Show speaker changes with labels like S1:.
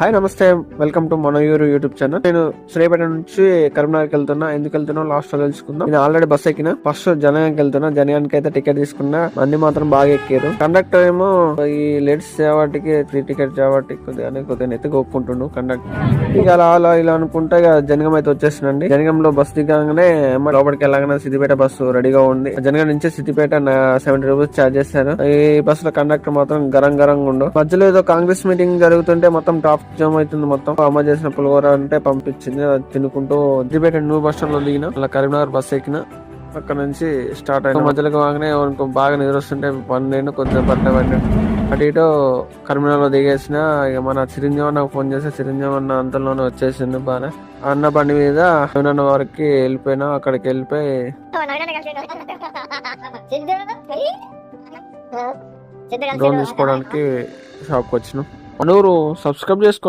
S1: Hi నమస్తే, welcome to మన YouTube channel. నేను శ్రీపేట నుంచి కరీంనగర్కి వెళ్తున్నా. ఎందుకు వెళ్తున్నా లాస్ట్ లో తెలుసుకుందాం. నేను ఆల్రెడీ బస్ ఎక్కిన. ఫస్ట్ జనగానికి వెళ్తున్నా. జనగానికి అయితే టికెట్ తీసుకున్నా. మంది మాత్రం బాగా ఎక్కారు. కండక్టర్ ఏమో ఈ లేడీస్ చేపటికి 3 టికెట్ చేపట్టి కొద్దిగా ఎత్తుకొక్కుంటుండు కండక్టర్. ఇక అలా ఇలా అనుకుంటా ఇక జనగం అయితే వచ్చేసిందండి. జనగంలో బస్ దిగానే లోపలికి వెళ్ళగానే సిద్దిపేట బస్సు రెడీగా ఉంది. జనగం నుంచి సిద్దిపేట 70 రూపీస్ ఛార్జ్ చేశారు. ఈ బస్ లో కండక్టర్ మాత్రం గరంగా ఉండు. మధ్యలో ఏదో కాంగ్రెస్ మీటింగ్ జరుగుతుంటే మొత్తం ట్రాఫిక్ జామ్ అవుతుంది. మొత్తం అమ్మ చేసిన పులిహోర అంటే పంపించింది. అది తినుకుంటూ సిద్దిపేట న్యూ బస్ స్టాండ్ లో దిగిన. అలా కరీంనగర్ బస్ ఎక్కిన. అక్కడ నుంచి స్టార్ట్ అయిన. మధ్యలోకి వాగానే బాగా నిద్ర వస్తుంటే పన్నెండు కొద్దిగా పడ్డ అటు ఇటు కరీంనగర్ లో దిగేసిన. ఇక మన చిరంజీవి నాకు ఫోన్ చేస్తే చిరంజీవి అన్న అంతలోనే వచ్చేసింది. బాగా అన్న బండి మీద అన్న వారికి వెళ్ళిపోయినా. అక్కడికి వెళ్ళిపోయి డ్రోన్ తీసుకోవడానికి షాప్ కి వచ్చిన. మనూరు సబ్స్క్రైబ్ చేసుకో.